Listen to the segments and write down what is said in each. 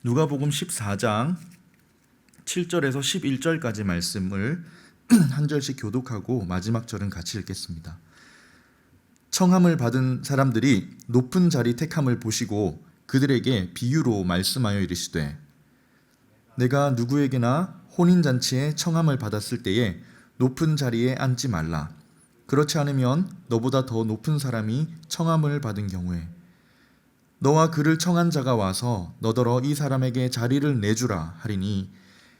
누가복음 14장 7절에서 11절까지 말씀을 한 절씩 교독하고 마지막 절은 같이 읽겠습니다. 청함을 받은 사람들이 높은 자리 택함을 보시고 그들에게 비유로 말씀하여 이르시되, 내가 누구에게나 혼인잔치에 청함을 받았을 때에 높은 자리에 앉지 말라. 그렇지 않으면 너보다 더 높은 사람이 청함을 받은 경우에 너와 그를 청한 자가 와서 너더러 이 사람에게 자리를 내주라 하리니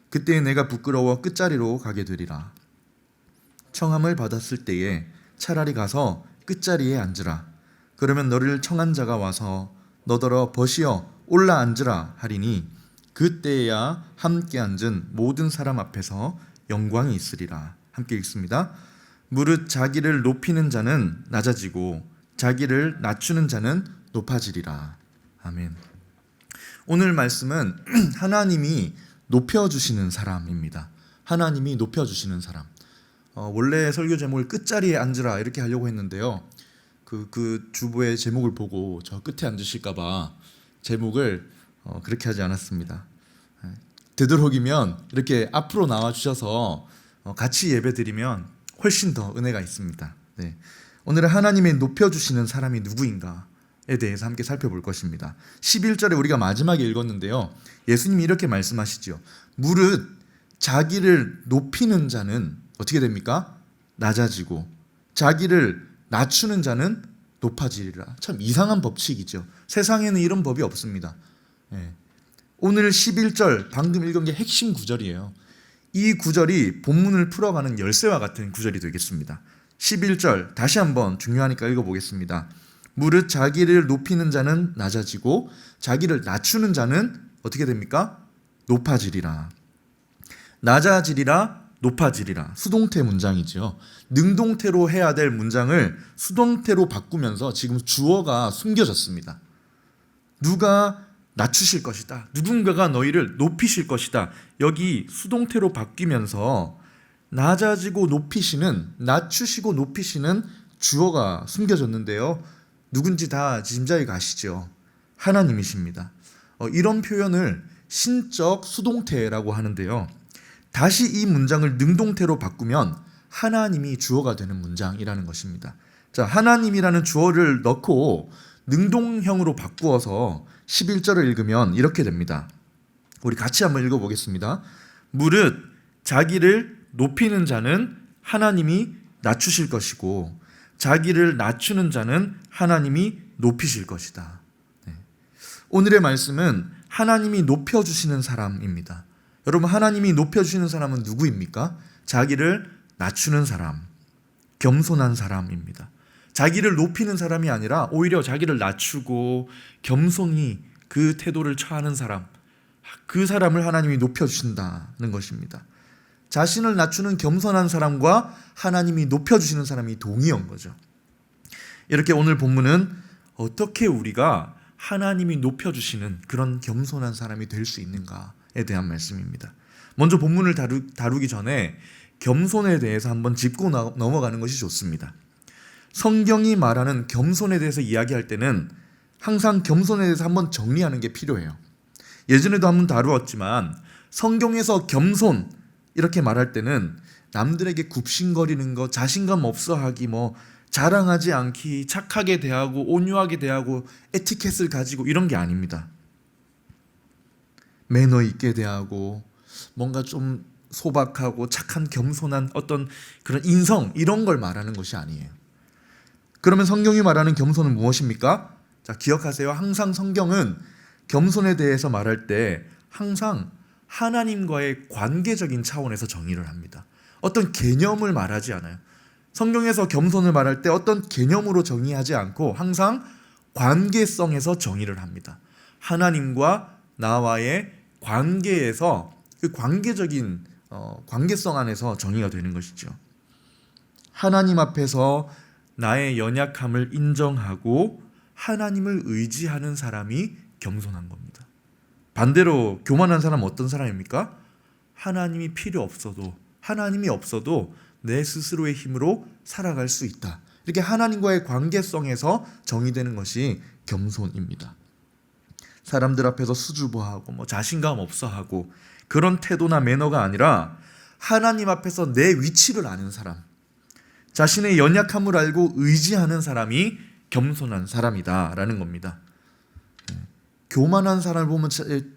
그때 내가 부끄러워 끝자리로 가게 되리라. 청함을 받았을 때에 차라리 가서 끝자리에 앉으라. 그러면 너를 청한 자가 와서 너더러 벗이어 올라 앉으라 하리니 그때야 함께 앉은 모든 사람 앞에서 영광이 있으리라. 함께 읽습니다. 무릇 자기를 높이는 자는 낮아지고 자기를 낮추는 자는 높아지리라. 아멘. 오늘 말씀은 하나님이 높여주시는 사람입니다. 하나님이 높여주시는 사람. 원래 설교 제목을 끝자리에 앉으라 이렇게 하려고 했는데요. 그 주보의 제목을 보고 저 끝에 앉으실까봐 제목을 그렇게 하지 않았습니다. 되도록이면 이렇게 앞으로 나와 주셔서 같이 예배 드리면 훨씬 더 은혜가 있습니다. 네. 오늘은 하나님의 높여주시는 사람이 누구인가에 대해서 함께 살펴볼 것입니다. 11절에 우리가 마지막에 읽었는데요. 예수님이 이렇게 말씀하시죠. 무릇 자기를 높이는 자는 어떻게 됩니까? 낮아지고 자기를 낮추는 자는 높아지리라. 참 이상한 법칙이죠. 세상에는 이런 법이 없습니다. 네. 오늘 11절 방금 읽은 게 핵심 구절이에요. 이 구절이 본문을 풀어가는 열쇠와 같은 구절이 되겠습니다. 11절 다시 한번 중요하니까 읽어보겠습니다. 무릇 자기를 높이는 자는 낮아지고 자기를 낮추는 자는 어떻게 됩니까? 높아지리라. 낮아지리라, 높아지리라. 수동태 문장이죠. 능동태로 해야 될 문장을 수동태로 바꾸면서 지금 주어가 숨겨졌습니다. 누가 낮추실 것이다. 누군가가 너희를 높이실 것이다. 여기 수동태로 바뀌면서 낮아지고 높이시는, 낮추시고 높이시는 주어가 숨겨졌는데요. 누군지 다 짐작이 가시죠. 하나님이십니다. 이런 표현을 신적 수동태라고 하는데요. 다시 이 문장을 능동태로 바꾸면 하나님이 주어가 되는 문장이라는 것입니다. 자, 하나님이라는 주어를 넣고 능동형으로 바꾸어서 11절을 읽으면 이렇게 됩니다. 우리 같이 한번 읽어보겠습니다. 무릇 자기를 높이는 자는 하나님이 낮추실 것이고 자기를 낮추는 자는 하나님이 높이실 것이다. 네. 오늘의 말씀은 하나님이 높여주시는 사람입니다. 여러분, 하나님이 높여주시는 사람은 누구입니까? 자기를 낮추는 사람, 겸손한 사람입니다. 자기를 높이는 사람이 아니라 오히려 자기를 낮추고 겸손히 그 태도를 처하는 사람, 그 사람을 하나님이 높여주신다는 것입니다. 자신을 낮추는 겸손한 사람과 하나님이 높여주시는 사람이 동의한 거죠. 이렇게 오늘 본문은 어떻게 우리가 하나님이 높여주시는 그런 겸손한 사람이 될 수 있는가에 대한 말씀입니다. 먼저 본문을 다루기 전에 겸손에 대해서 한번 짚고 넘어가는 것이 좋습니다. 성경이 말하는 겸손에 대해서 이야기할 때는 항상 겸손에 대해서 한번 정리하는 게 필요해요. 예전에도 한번 다루었지만 성경에서 겸손 이렇게 말할 때는 남들에게 굽신거리는 것, 자신감 없어하기, 자랑하지 않기, 착하게 대하고 온유하게 대하고 에티켓을 가지고 이런 게 아닙니다. 매너 있게 대하고 뭔가 좀 소박하고 착한 겸손한 어떤 그런 인성 이런 걸 말하는 것이 아니에요. 그러면 성경이 말하는 겸손은 무엇입니까? 자, 기억하세요. 항상 성경은 겸손에 대해서 말할 때 항상 하나님과의 관계적인 차원에서 정의를 합니다. 어떤 개념을 말하지 않아요. 성경에서 겸손을 말할 때 어떤 개념으로 정의하지 않고 항상 관계성에서 정의를 합니다. 하나님과 나와의 관계에서 그 관계적인 관계성 안에서 정의가 되는 것이죠. 하나님 앞에서 나의 연약함을 인정하고 하나님을 의지하는 사람이 겸손한 겁니다. 반대로 교만한 사람은 어떤 사람입니까? 하나님이 필요 없어도, 하나님이 없어도 내 스스로의 힘으로 살아갈 수 있다. 이렇게 하나님과의 관계성에서 정의되는 것이 겸손입니다. 사람들 앞에서 수줍어하고 뭐 자신감 없어하고 그런 태도나 매너가 아니라 하나님 앞에서 내 위치를 아는 사람, 자신의 연약함을 알고 의지하는 사람이 겸손한 사람이다라는 겁니다. 교만한 사람을 보면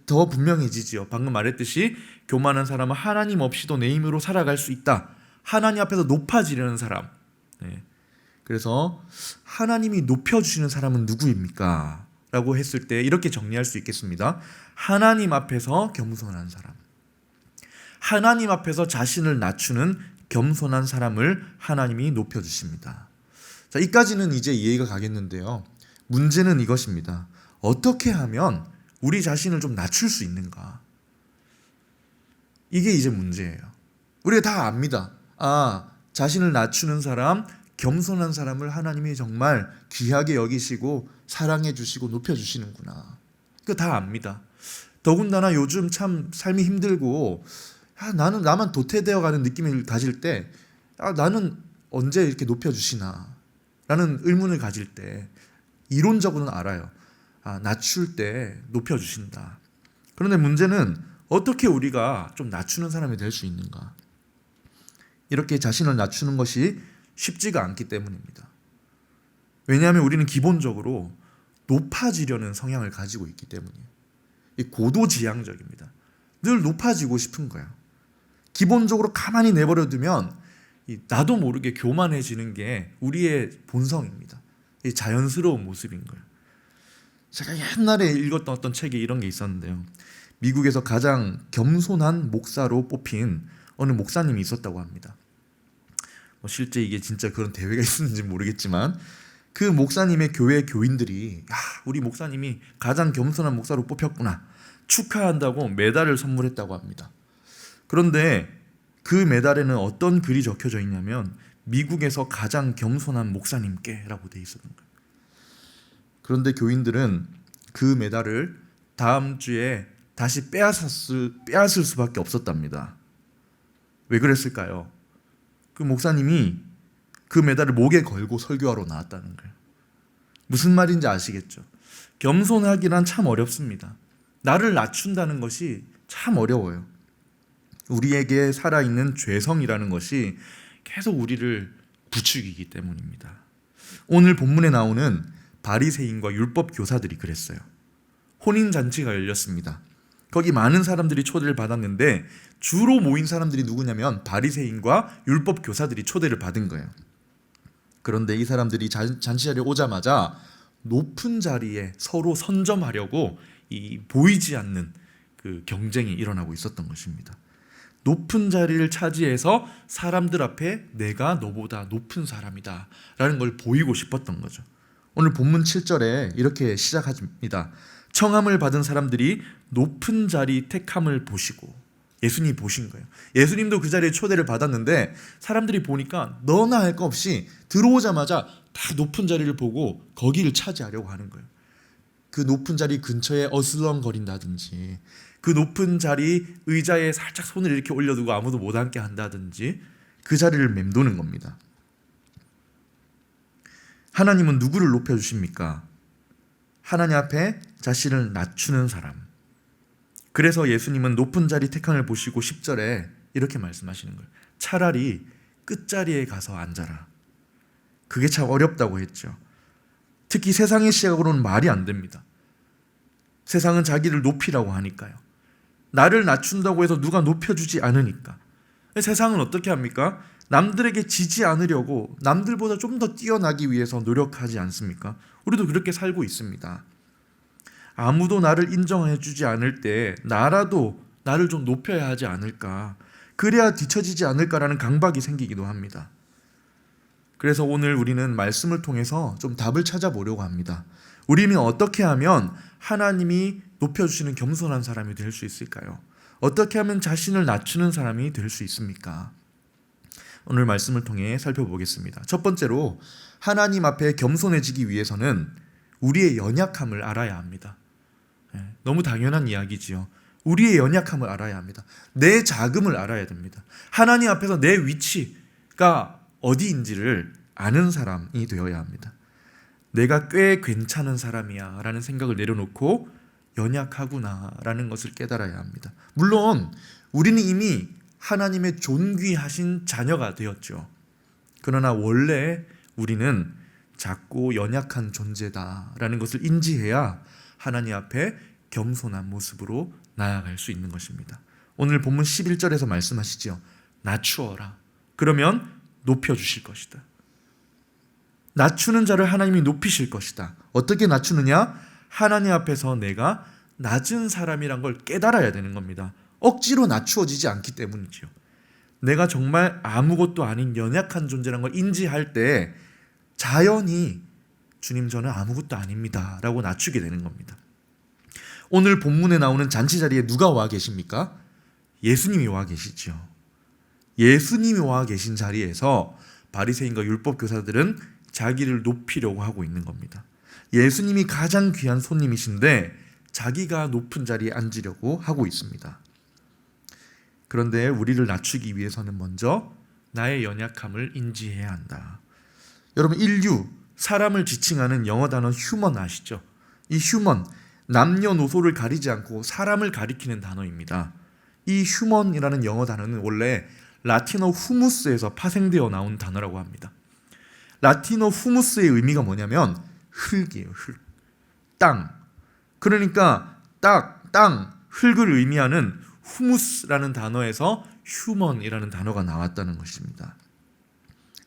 더 분명해지지요. 방금 말했듯이 교만한 사람은 하나님 없이도 내 힘으로 살아갈 수 있다. 하나님 앞에서 높아지려는 사람. 그래서 하나님이 높여주시는 사람은 누구입니까? 라고 했을 때 이렇게 정리할 수 있겠습니다. 하나님 앞에서 겸손한 사람, 하나님 앞에서 자신을 낮추는 겸손한 사람을 하나님이 높여주십니다. 자, 이까지는 이제 이해가 가겠는데요. 문제는 이것입니다. 어떻게 하면 우리 자신을 좀 낮출 수 있는가? 이게 이제 문제예요. 우리가 다 압니다. 자신을 낮추는 사람, 겸손한 사람을 하나님이 정말 귀하게 여기시고 사랑해 주시고 높여 주시는구나. 그거 다 압니다. 더군다나 요즘 참 삶이 힘들고 나는 나만 도태되어 가는 느낌을 가질 때 나는 언제 이렇게 높여 주시나 라는 의문을 가질 때 이론적으로는 알아요. 낮출 때 높여 주신다. 그런데 문제는 어떻게 우리가 좀 낮추는 사람이 될 수 있는가? 이렇게 자신을 낮추는 것이 쉽지가 않기 때문입니다. 왜냐하면 우리는 기본적으로 높아지려는 성향을 가지고 있기 때문이에요. 고도지향적입니다. 늘 높아지고 싶은 거예요. 기본적으로 가만히 내버려 두면 나도 모르게 교만해지는 게 우리의 본성입니다. 자연스러운 모습인 거예요. 제가 옛날에 읽었던 어떤 책에 이런 게 있었는데요. 미국에서 가장 겸손한 목사로 뽑힌 어느 목사님이 있었다고 합니다. 실제 이게 진짜 그런 대회가 있었는지 모르겠지만 그 목사님의 교회 교인들이 우리 목사님이 가장 겸손한 목사로 뽑혔구나 축하한다고 메달을 선물했다고 합니다. 그런데 그 메달에는 어떤 글이 적혀져 있냐면 미국에서 가장 겸손한 목사님께 라고 돼 있었던 거예요. 그런데 교인들은 그 메달을 다음 주에 다시 빼앗을 수밖에 없었답니다. 왜 그랬을까요? 그 목사님이 그 메달을 목에 걸고 설교하러 나왔다는 거예요. 무슨 말인지 아시겠죠? 겸손하기란 참 어렵습니다. 나를 낮춘다는 것이 참 어려워요. 우리에게 살아있는 죄성이라는 것이 계속 우리를 부추기기 때문입니다. 오늘 본문에 나오는 바리새인과 율법 교사들이 그랬어요. 혼인잔치가 열렸습니다. 거기 많은 사람들이 초대를 받았는데 주로 모인 사람들이 누구냐면 바리새인과 율법 교사들이 초대를 받은 거예요. 그런데 이 사람들이 잔치 자리에 오자마자 높은 자리에 서로 선점하려고 보이지 않는 그 경쟁이 일어나고 있었던 것입니다. 높은 자리를 차지해서 사람들 앞에 내가 너보다 높은 사람이다 라는 걸 보이고 싶었던 거죠. 오늘 본문 7절에 이렇게 시작합니다. 청함을 받은 사람들이 높은 자리 택함을 보시고, 예수님이 보신 거예요. 예수님도 그 자리에 초대를 받았는데 사람들이 보니까 너나 할 거 없이 들어오자마자 다 높은 자리를 보고 거기를 차지하려고 하는 거예요. 그 높은 자리 근처에 어슬렁거린다든지, 그 높은 자리 의자에 살짝 손을 이렇게 올려두고 아무도 못 앉게 한다든지 그 자리를 맴도는 겁니다. 하나님은 누구를 높여주십니까? 하나님 앞에 자신을 낮추는 사람. 그래서 예수님은 높은 자리 택함을 보시고 10절에 이렇게 말씀하시는 거예요. 차라리 끝자리에 가서 앉아라. 그게 참 어렵다고 했죠. 특히 세상의 시각으로는 말이 안 됩니다. 세상은 자기를 높이라고 하니까요. 나를 낮춘다고 해서 누가 높여주지 않으니까. 세상은 어떻게 합니까? 남들에게 지지 않으려고 남들보다 좀 더 뛰어나기 위해서 노력하지 않습니까? 우리도 그렇게 살고 있습니다. 아무도 나를 인정해주지 않을 때 나라도 나를 좀 높여야 하지 않을까, 그래야 뒤처지지 않을까라는 강박이 생기기도 합니다. 그래서 오늘 우리는 말씀을 통해서 좀 답을 찾아보려고 합니다. 우리는 어떻게 하면 하나님이 높여주시는 겸손한 사람이 될 수 있을까요? 어떻게 하면 자신을 낮추는 사람이 될 수 있습니까? 오늘 말씀을 통해 살펴보겠습니다. 첫 번째로 하나님 앞에 겸손해지기 위해서는 우리의 연약함을 알아야 합니다. 너무 당연한 이야기지요. 우리의 연약함을 알아야 합니다. 내 자금을 알아야 됩니다. 하나님 앞에서 내 위치가 어디인지를 아는 사람이 되어야 합니다. 내가 꽤 괜찮은 사람이야 라는 생각을 내려놓고 연약하구나라는 것을 깨달아야 합니다. 물론 우리는 이미 하나님의 존귀하신 자녀가 되었죠. 그러나 원래 우리는 작고 연약한 존재다라는 것을 인지해야 하나님 앞에 겸손한 모습으로 나아갈 수 있는 것입니다. 오늘 본문 11절에서 말씀하시죠. 낮추어라. 그러면 높여주실 것이다. 낮추는 자를 하나님이 높이실 것이다. 어떻게 낮추느냐? 하나님 앞에서 내가 낮은 사람이란 걸 깨달아야 되는 겁니다. 억지로 낮추어지지 않기 때문이죠. 내가 정말 아무것도 아닌 연약한 존재란 걸 인지할 때 자연히 주님 저는 아무것도 아닙니다 라고 낮추게 되는 겁니다. 오늘 본문에 나오는 잔치 자리에 누가 와 계십니까? 예수님이 와 계시죠. 예수님이 와 계신 자리에서 바리새인과 율법 교사들은 자기를 높이려고 하고 있는 겁니다. 예수님이 가장 귀한 손님이신데 자기가 높은 자리에 앉으려고 하고 있습니다. 그런데 우리를 낮추기 위해서는 먼저 나의 연약함을 인지해야 한다. 여러분, 인류, 사람을 지칭하는 영어 단어 휴먼 아시죠? 이 휴먼, 남녀노소를 가리지 않고 사람을 가리키는 단어입니다. 이 휴먼이라는 영어 단어는 원래 라틴어 후무스에서 파생되어 나온 단어라고 합니다. 라틴어 후무스의 의미가 뭐냐면 흙이에요. 흙, 땅. 그러니까 땅, 흙을 의미하는 후무스라는 단어에서 휴먼이라는 단어가 나왔다는 것입니다.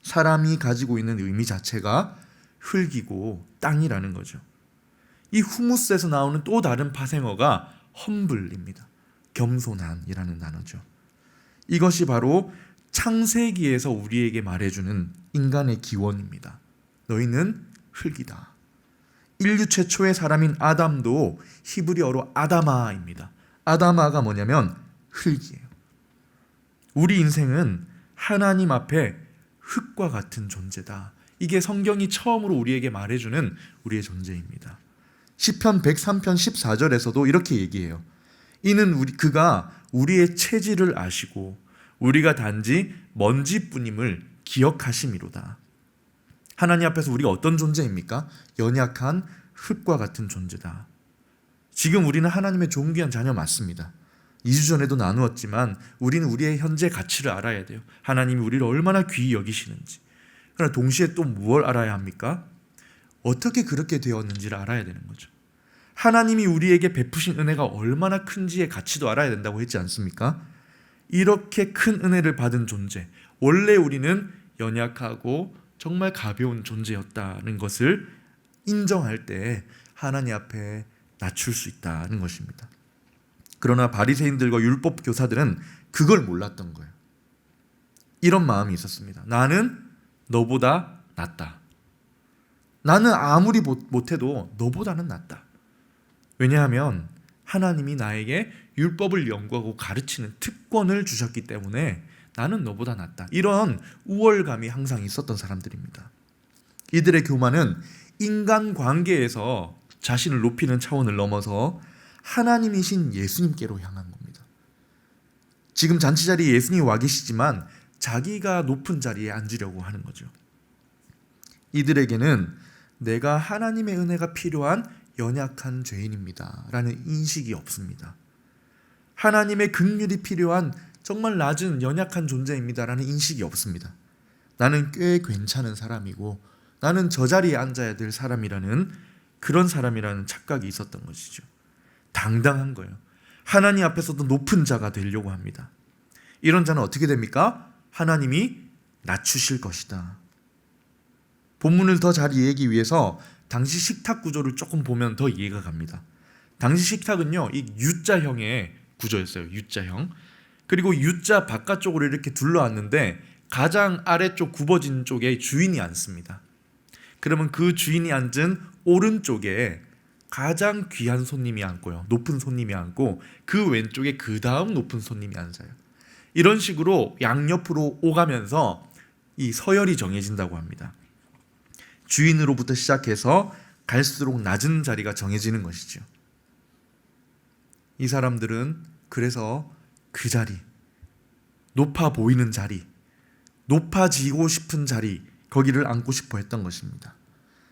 사람이 가지고 있는 의미 자체가 흙이고 땅이라는 거죠. 이 후무스에서 나오는 또 다른 파생어가 험블입니다. 겸손한이라는 단어죠. 이것이 바로 창세기에서 우리에게 말해주는 인간의 기원입니다. 너희는 흙이다. 인류 최초의 사람인 아담도 히브리어로 아다마입니다. 아다마가 뭐냐면 흙이에요. 우리 인생은 하나님 앞에 흙과 같은 존재다. 이게 성경이 처음으로 우리에게 말해주는 우리의 존재입니다. 시편 103편 14절에서도 이렇게 얘기해요. 이는 그가 우리의 체질을 아시고 우리가 단지 먼지뿐임을 기억하심이로다. 하나님 앞에서 우리가 어떤 존재입니까? 연약한 흙과 같은 존재다. 지금 우리는 하나님의 존귀한 자녀 맞습니다. 2주 전에도 나누었지만 우리는 우리의 현재 가치를 알아야 돼요. 하나님이 우리를 얼마나 귀히 여기시는지. 그러나 동시에 또 무엇을 알아야 합니까? 어떻게 그렇게 되었는지를 알아야 되는 거죠. 하나님이 우리에게 베푸신 은혜가 얼마나 큰지의 가치도 알아야 된다고 했지 않습니까? 이렇게 큰 은혜를 받은 존재, 원래 우리는 연약하고 정말 가벼운 존재였다는 것을 인정할 때 하나님 앞에 낮출 수 있다는 것입니다. 그러나 바리새인들과 율법 교사들은 그걸 몰랐던 거예요. 이런 마음이 있었습니다. 나는 너보다 낫다. 나는 아무리 못해도 너보다는 낫다. 왜냐하면 하나님이 나에게 율법을 연구하고 가르치는 특권을 주셨기 때문에 나는 너보다 낫다. 이런 우월감이 항상 있었던 사람들입니다. 이들의 교만은 인간관계에서 자신을 높이는 차원을 넘어서 하나님이신 예수님께로 향한 겁니다. 지금 잔치 자리에 예수님이 와 계시지만 자기가 높은 자리에 앉으려고 하는 거죠. 이들에게는 내가 하나님의 은혜가 필요한 연약한 죄인입니다 라는 인식이 없습니다. 하나님의 긍휼이 필요한 정말 낮은 연약한 존재입니다 라는 인식이 없습니다. 나는 꽤 괜찮은 사람이고 나는 저 자리에 앉아야 될 사람이라는 그런 사람이라는 착각이 있었던 것이죠. 당당한 거예요. 하나님 앞에서도 높은 자가 되려고 합니다. 이런 자는 어떻게 됩니까? 하나님이 낮추실 것이다. 본문을 더 잘 이해하기 위해서 당시 식탁 구조를 조금 보면 더 이해가 갑니다. 당시 식탁은요, 이 U자형의 구조였어요. U자형. 그리고 U자 바깥쪽으로 이렇게 둘러앉는데 가장 아래쪽 굽어진 쪽에 주인이 앉습니다. 그러면 그 주인이 앉은 오른쪽에 가장 귀한 손님이 앉고요. 높은 손님이 앉고 그 왼쪽에 그 다음 높은 손님이 앉아요. 이런 식으로 양옆으로 오가면서 이 서열이 정해진다고 합니다. 주인으로부터 시작해서 갈수록 낮은 자리가 정해지는 것이죠. 이 사람들은 그래서 그 자리, 높아 보이는 자리, 높아지고 싶은 자리, 거기를 앉고 싶어 했던 것입니다.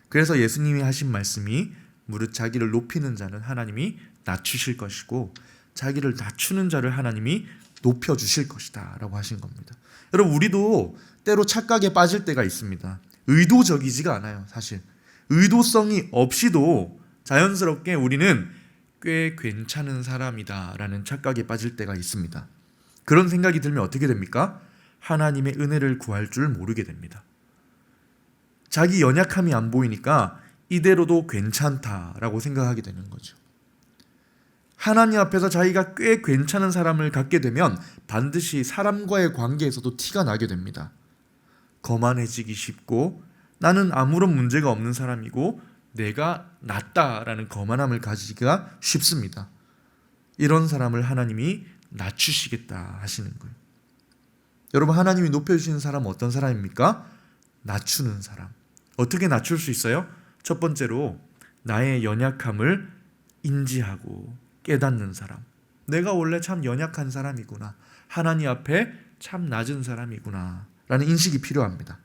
그래서 예수님이 하신 말씀이 무릇 자기를 높이는 자는 하나님이 낮추실 것이고 자기를 낮추는 자를 하나님이 높여주실 것이다 라고 하신 겁니다. 여러분, 우리도 때로 착각에 빠질 때가 있습니다. 의도적이지가 않아요. 사실 의도성이 없이도 자연스럽게 우리는 꽤 괜찮은 사람이다 라는 착각에 빠질 때가 있습니다. 그런 생각이 들면 어떻게 됩니까? 하나님의 은혜를 구할 줄 모르게 됩니다. 자기 연약함이 안 보이니까 이대로도 괜찮다라고 생각하게 되는 거죠. 하나님 앞에서 자기가 꽤 괜찮은 사람을 갖게 되면 반드시 사람과의 관계에서도 티가 나게 됩니다. 거만해지기 쉽고 나는 아무런 문제가 없는 사람이고 내가 낫다라는 거만함을 가지기가 쉽습니다. 이런 사람을 하나님이 낮추시겠다 하시는 거예요. 여러분, 하나님이 높여주시는 사람은 어떤 사람입니까? 낮추는 사람. 어떻게 낮출 수 있어요? 첫 번째로 나의 연약함을 인지하고 깨닫는 사람. 내가 원래 참 연약한 사람이구나. 하나님 앞에 참 낮은 사람이구나 라는 인식이 필요합니다.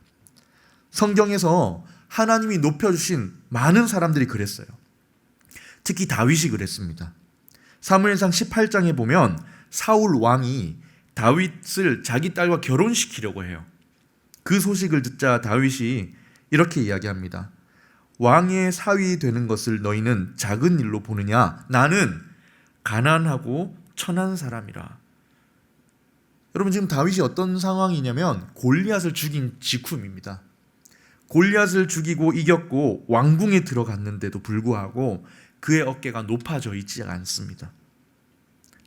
성경에서 하나님이 높여주신 많은 사람들이 그랬어요. 특히 다윗이 그랬습니다. 사무엘상 18장에 보면 사울 왕이 다윗을 자기 딸과 결혼시키려고 해요. 그 소식을 듣자 다윗이 이렇게 이야기합니다. 왕의 사위 되는 것을 너희는 작은 일로 보느냐? 나는 가난하고 천한 사람이라. 여러분, 지금 다윗이 어떤 상황이냐면 골리앗을 죽인 직후입니다. 골리앗을 죽이고 이겼고 왕궁에 들어갔는데도 불구하고 그의 어깨가 높아져 있지 않습니다.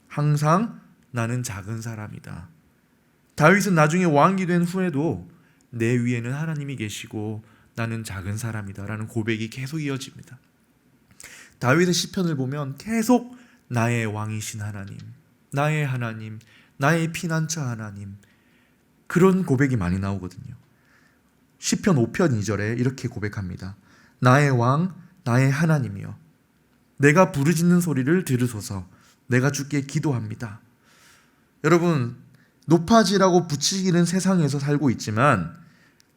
항상 나는 작은 사람이다. 다윗은 나중에 왕이 된 후에도 내 위에는 하나님이 계시고 나는 작은 사람이다 라는 고백이 계속 이어집니다. 다윗의 시편을 보면 계속 나의 왕이신 하나님, 나의 피난처 하나님, 그런 고백이 많이 나오거든요. 시편 5편 2절에 이렇게 고백합니다. 나의 왕, 나의 하나님이여, 내가 부르짖는 소리를 들으소서. 내가 주께 기도합니다. 여러분, 높아지라고 부추기는 세상에서 살고 있지만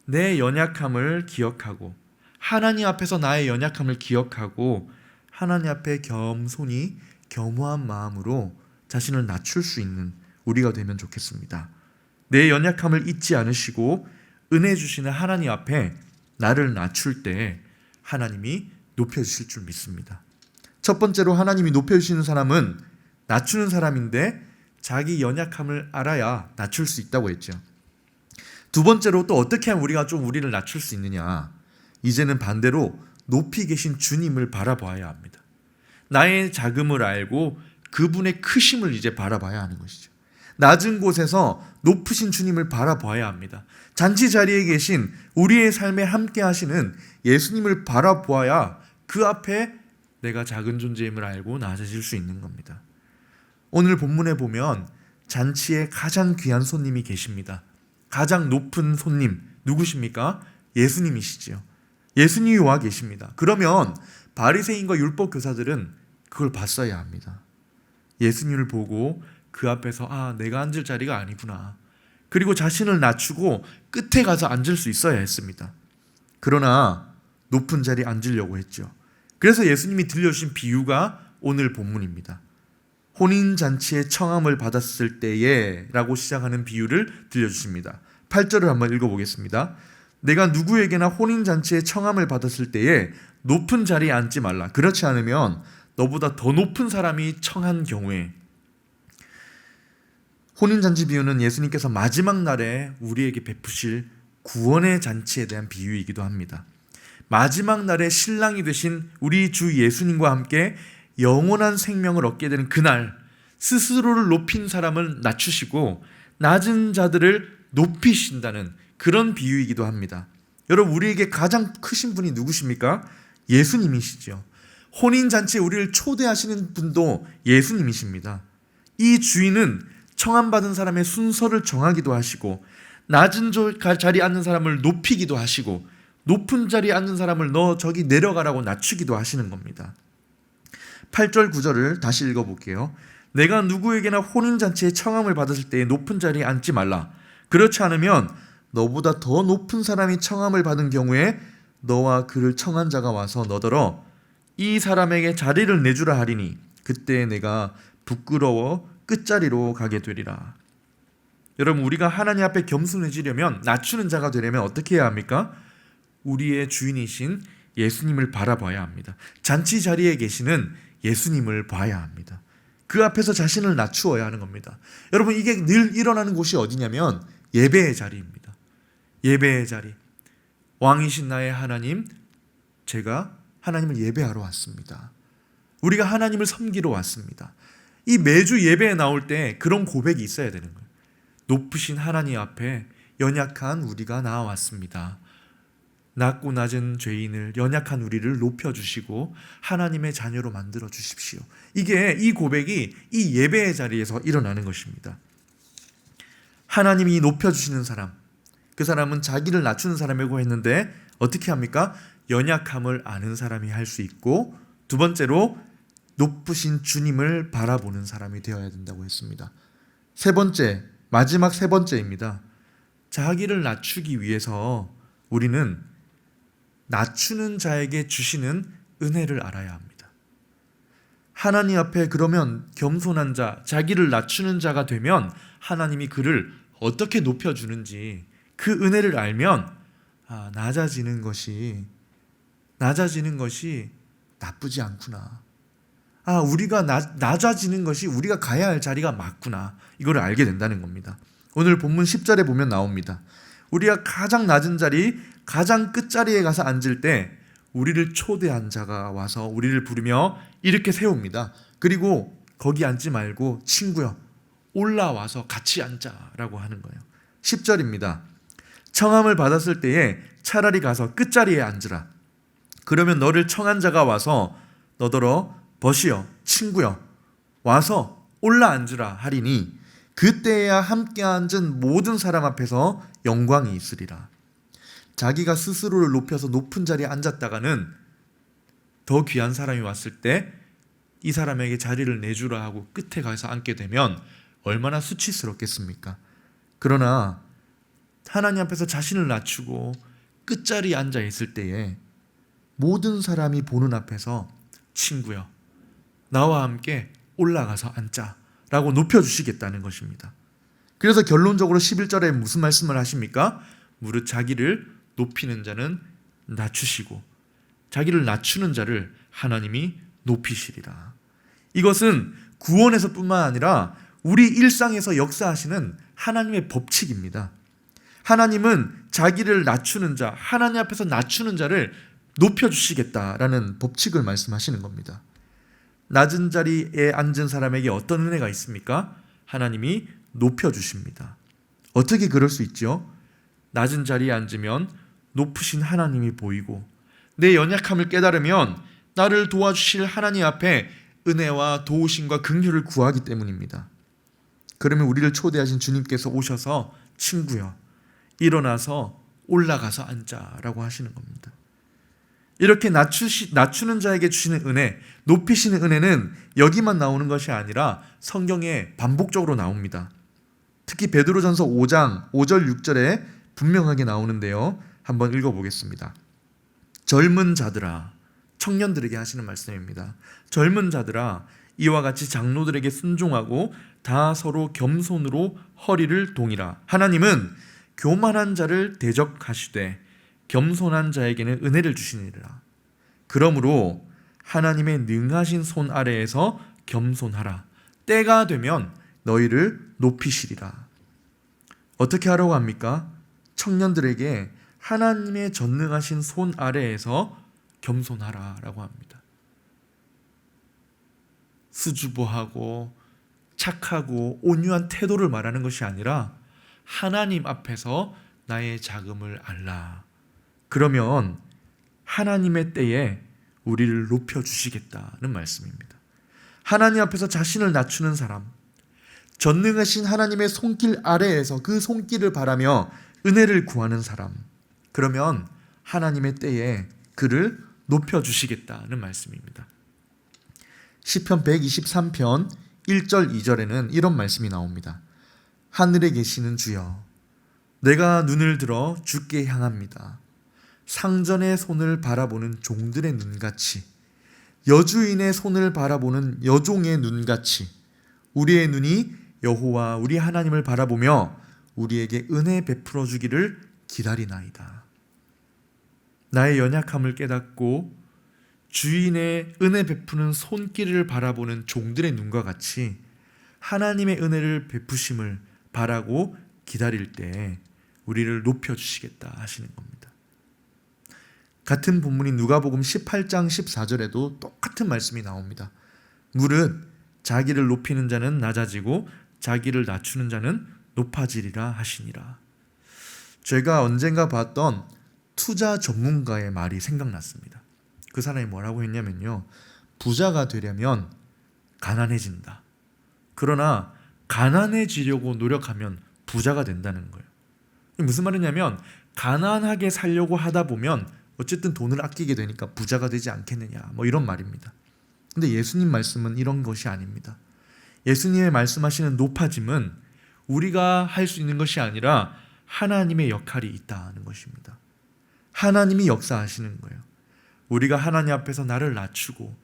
내 연약함을 기억하고 하나님 앞에서 나의 연약함을 기억하고 하나님 앞에 겸손히 겸허한 마음으로 자신을 낮출 수 있는 우리가 되면 좋겠습니다. 내 연약함을 잊지 않으시고 은혜 주시는 하나님 앞에 나를 낮출 때 하나님이 높여주실 줄 믿습니다. 첫 번째로 하나님이 높여주시는 사람은 낮추는 사람인데 자기 연약함을 알아야 낮출 수 있다고 했죠. 두 번째로 또 어떻게 하면 우리가 좀 우리를 낮출 수 있느냐? 이제는 반대로 높이 계신 주님을 바라봐야 합니다. 나의 작음을 알고 그분의 크심을 이제 바라봐야 하는 것이죠. 낮은 곳에서 높으신 주님을 바라봐야 합니다. 잔치 자리에 계신 우리의 삶에 함께 하시는 예수님을 바라보아야 그 앞에 내가 작은 존재임을 알고 낮아질 수 있는 겁니다. 오늘 본문에 보면 잔치에 가장 귀한 손님이 계십니다. 가장 높은 손님 누구십니까? 예수님이시지요. 예수님이 와 계십니다. 그러면 바리새인과 율법 교사들은 그걸 봤어야 합니다. 예수님을 보고 그 앞에서 내가 앉을 자리가 아니구나. 그리고 자신을 낮추고 끝에 가서 앉을 수 있어야 했습니다. 그러나 높은 자리에 앉으려고 했죠. 그래서 예수님이 들려주신 비유가 오늘 본문입니다. 혼인잔치에 청함을 받았을 때에 라고 시작하는 비유를 들려주십니다. 8절을 한번 읽어보겠습니다. 내가 누구에게나 혼인잔치에 청함을 받았을 때에 높은 자리에 앉지 말라. 그렇지 않으면 너보다 더 높은 사람이 청한 경우에. 혼인잔치 비유는 예수님께서 마지막 날에 우리에게 베푸실 구원의 잔치에 대한 비유이기도 합니다. 마지막 날에 신랑이 되신 우리 주 예수님과 함께 영원한 생명을 얻게 되는 그날, 스스로를 높인 사람을 낮추시고 낮은 자들을 높이신다는 그런 비유이기도 합니다. 여러분, 우리에게 가장 크신 분이 누구십니까? 예수님이시죠. 혼인잔치에 우리를 초대하시는 분도 예수님이십니다. 이 주인은 청함받은 사람의 순서를 정하기도 하시고 낮은 자리에 앉는 사람을 높이기도 하시고 높은 자리에 앉는 사람을 너 저기 내려가라고 낮추기도 하시는 겁니다. 8절 9절을 다시 읽어볼게요. 내가 누구에게나 혼인잔치에 청함을 받았을 때에 높은 자리에 앉지 말라. 그렇지 않으면 너보다 더 높은 사람이 청함을 받은 경우에 너와 그를 청한 자가 와서 너더러 이 사람에게 자리를 내주라 하리니 그때 내가 부끄러워 끝자리로 가게 되리라. 여러분, 우리가 하나님 앞에 겸손해지려면, 낮추는 자가 되려면 어떻게 해야 합니까? 우리의 주인이신 예수님을 바라봐야 합니다. 잔치 자리에 계시는 예수님을 봐야 합니다. 그 앞에서 자신을 낮추어야 하는 겁니다. 여러분, 이게 늘 일어나는 곳이 어디냐면 예배의 자리입니다. 예배의 자리. 왕이신 나의 하나님, 제가 하나님을 예배하러 왔습니다. 우리가 하나님을 섬기러 왔습니다. 이 매주 예배에 나올 때 그런 고백이 있어야 되는 거예요. 높으신 하나님 앞에 연약한 우리가 나와왔습니다. 낮고 낮은 죄인을, 연약한 우리를 높여주시고 하나님의 자녀로 만들어 주십시오. 이 고백이 이 예배의 자리에서 일어나는 것입니다. 하나님이 높여주시는 사람, 그 사람은 자기를 낮추는 사람이라고 했는데 어떻게 합니까? 연약함을 아는 사람이 할 수 있고, 두 번째로 높으신 주님을 바라보는 사람이 되어야 된다고 했습니다. 세 번째, 마지막 세 번째입니다. 자기를 낮추기 위해서 우리는 낮추는 자에게 주시는 은혜를 알아야 합니다. 하나님 앞에 그러면 겸손한 자, 자기를 낮추는 자가 되면 하나님이 그를 어떻게 높여주는지 그 은혜를 알면 낮아지는 것이 나쁘지 않구나. 우리가 낮아지는 것이 우리가 가야 할 자리가 맞구나. 이걸 알게 된다는 겁니다. 오늘 본문 10절에 보면 나옵니다. 우리가 가장 낮은 자리, 가장 끝자리에 가서 앉을 때 우리를 초대한 자가 와서 우리를 부르며 이렇게 세웁니다. 그리고 거기 앉지 말고 친구여, 올라와서 같이 앉자라고 하는 거예요. 10절입니다. 청함을 받았을 때에 차라리 가서 끝자리에 앉으라. 그러면 너를 청한 자가 와서 너더러 벗이여, 친구여, 와서 올라앉으라 하리니 그때야 함께 앉은 모든 사람 앞에서 영광이 있으리라. 자기가 스스로를 높여서 높은 자리에 앉았다가는 더 귀한 사람이 왔을 때 이 사람에게 자리를 내주라 하고 끝에 가서 앉게 되면 얼마나 수치스럽겠습니까? 그러나 하나님 앞에서 자신을 낮추고 끝자리에 앉아 있을 때에 모든 사람이 보는 앞에서 친구여, 나와 함께 올라가서 앉자라고 높여주시겠다는 것입니다. 그래서 결론적으로 11절에 무슨 말씀을 하십니까? 무릇 자기를 높이는 자는 낮추시고 자기를 낮추는 자를 하나님이 높이시리라. 이것은 구원에서뿐만 아니라 우리 일상에서 역사하시는 하나님의 법칙입니다. 하나님은 자기를 낮추는 자, 하나님 앞에서 낮추는 자를 높여주시겠다라는 법칙을 말씀하시는 겁니다. 낮은 자리에 앉은 사람에게 어떤 은혜가 있습니까? 하나님이 높여주십니다. 어떻게 그럴 수 있죠? 낮은 자리에 앉으면 높으신 하나님이 보이고 내 연약함을 깨달으면 나를 도와주실 하나님 앞에 은혜와 도우심과 긍휼을 구하기 때문입니다. 그러면 우리를 초대하신 주님께서 오셔서 친구여, 일어나서 올라가서 앉자라고 하시는 겁니다. 이렇게 낮추는 자에게 주시는 은혜, 높이시는 은혜는 여기만 나오는 것이 아니라 성경에 반복적으로 나옵니다. 특히 베드로전서 5장 5절 6절에 분명하게 나오는데요. 한번 읽어보겠습니다. 젊은 자들아, 청년들에게 하시는 말씀입니다. 젊은 자들아, 이와 같이 장로들에게 순종하고 다 서로 겸손으로 허리를 동이라. 하나님은 교만한 자를 대적하시되 겸손한 자에게는 은혜를 주시니라. 그러므로 하나님의 능하신 손 아래에서 겸손하라. 때가 되면 너희를 높이시리라. 어떻게 하라고 합니까? 청년들에게 하나님의 전능하신 손 아래에서 겸손하라라고 합니다. 수줍어하고 착하고 온유한 태도를 말하는 것이 아니라 하나님 앞에서 나의 작음을 알라. 그러면 하나님의 때에 우리를 높여주시겠다는 말씀입니다. 하나님 앞에서 자신을 낮추는 사람, 전능하신 하나님의 손길 아래에서 그 손길을 바라며 은혜를 구하는 사람, 그러면 하나님의 때에 그를 높여주시겠다는 말씀입니다. 시편 123편 1절 2절에는 이런 말씀이 나옵니다. 하늘에 계시는 주여, 내가 눈을 들어 주께 향합니다. 상전의 손을 바라보는 종들의 눈같이 여주인의 손을 바라보는 여종의 눈같이 우리의 눈이 여호와 우리 하나님을 바라보며 우리에게 은혜 베풀어 주기를 기다리나이다. 나의 연약함을 깨닫고 주인의 은혜 베푸는 손길을 바라보는 종들의 눈과 같이 하나님의 은혜를 베푸심을 바라고 기다릴 때 우리를 높여주시겠다 하시는 겁니다. 같은 본문인 누가복음 18장 14절에도 똑같은 말씀이 나옵니다. 무릇 자기를 높이는 자는 낮아지고 자기를 낮추는 자는 높아지리라 하시니라. 제가 언젠가 봤던 투자 전문가의 말이 생각났습니다. 그 사람이 뭐라고 했냐면요, 부자가 되려면 가난해진다. 그러나 가난해지려고 노력하면 부자가 된다는 거예요. 무슨 말이냐면 가난하게 살려고 하다 보면 어쨌든 돈을 아끼게 되니까 부자가 되지 않겠느냐, 이런 말입니다. 근데 예수님 말씀은 이런 것이 아닙니다. 예수님의 말씀하시는 높아짐은 우리가 할 수 있는 것이 아니라 하나님의 역할이 있다는 것입니다. 하나님이 역사하시는 거예요. 우리가 하나님 앞에서 나를 낮추고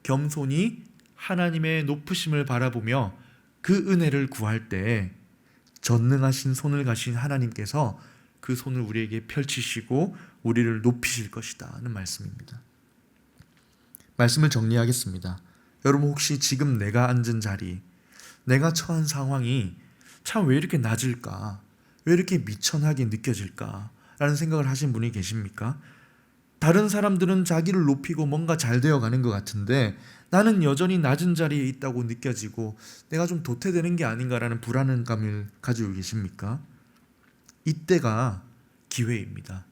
겸손히 하나님의 높으심을 바라보며 그 은혜를 구할 때 전능하신 손을 가신 하나님께서 그 손을 우리에게 펼치시고 우리를 높이실 것이다 하는 말씀입니다. 말씀을 정리하겠습니다. 여러분, 혹시 지금 내가 앉은 자리, 내가 처한 상황이 참 왜 이렇게 낮을까? 왜 이렇게 미천하게 느껴질까? 라는 생각을 하신 분이 계십니까? 다른 사람들은 자기를 높이고 뭔가 잘 되어가는 것 같은데 나는 여전히 낮은 자리에 있다고 느껴지고 내가 좀 도태되는 게 아닌가라는 불안감을 가지고 계십니까? 이때가 기회입니다.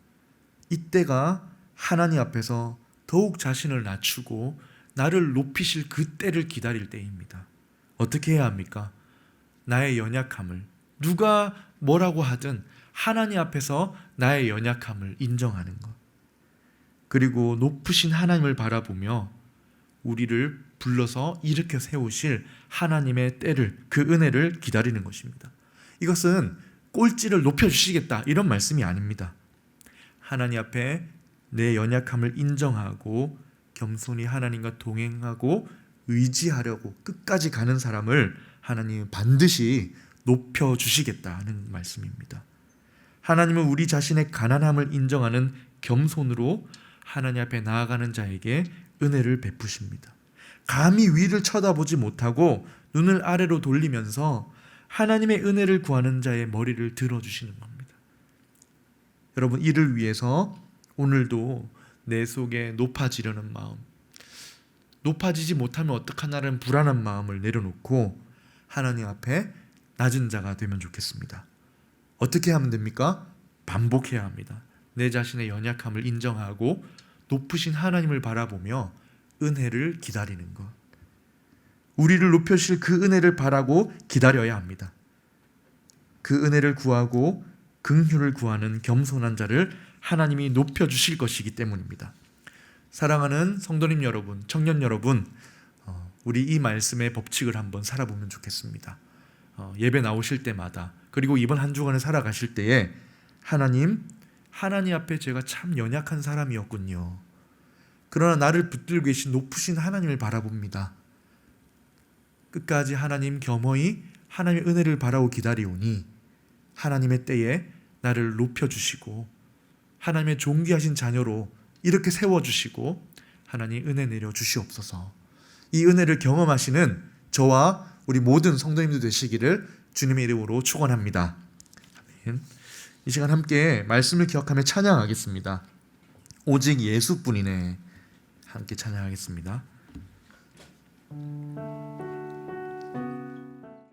이때가 하나님 앞에서 더욱 자신을 낮추고 나를 높이실 그 때를 기다릴 때입니다. 어떻게 해야 합니까? 나의 연약함을, 누가 뭐라고 하든 하나님 앞에서 나의 연약함을 인정하는 것, 그리고 높으신 하나님을 바라보며 우리를 불러서 일으켜 세우실 하나님의 때를, 그 은혜를 기다리는 것입니다. 이것은 꼴찌를 높여주시겠다 이런 말씀이 아닙니다. 하나님 앞에 내 연약함을 인정하고 겸손히 하나님과 동행하고 의지하려고 끝까지 가는 사람을 하나님은 반드시 높여주시겠다는 말씀입니다. 하나님은 우리 자신의 가난함을 인정하는 겸손으로 하나님 앞에 나아가는 자에게 은혜를 베푸십니다. 감히 위를 쳐다보지 못하고 눈을 아래로 돌리면서 하나님의 은혜를 구하는 자의 머리를 들어주시는 겁니다. 여러분, 이를 위해서 오늘도 내 속에 높아지려는 마음, 높아지지 못하면 어떡하나라는 불안한 마음을 내려놓고 하나님 앞에 낮은 자가 되면 좋겠습니다. 어떻게 하면 됩니까? 반복해야 합니다. 내 자신의 연약함을 인정하고 높으신 하나님을 바라보며 은혜를 기다리는 것, 우리를 높여주실 그 은혜를 바라고 기다려야 합니다. 그 은혜를 구하고 긍휼을 구하는 겸손한 자를 하나님이 높여주실 것이기 때문입니다. 사랑하는 성도님 여러분, 청년 여러분, 우리 이 말씀의 법칙을 한번 살아보면 좋겠습니다. 예배 나오실 때마다, 그리고 이번 한 주간을 살아가실 때에 하나님 앞에 제가 참 연약한 사람이었군요. 그러나 나를 붙들고 계신 높으신 하나님을 바라봅니다. 끝까지 하나님 겸허히 하나님의 은혜를 바라고 기다리오니 하나님의 때에 나를 높여주시고 하나님의 존귀하신 자녀로 이렇게 세워주시고 하나님 은혜 내려 주시옵소서. 이 은혜를 경험하시는 저와 우리 모든 성도님들 되시기를 주님의 이름으로 축원합니다. 아멘. 이 시간 함께 말씀을 기억하며 찬양하겠습니다. 오직 예수뿐이네. 함께 찬양하겠습니다.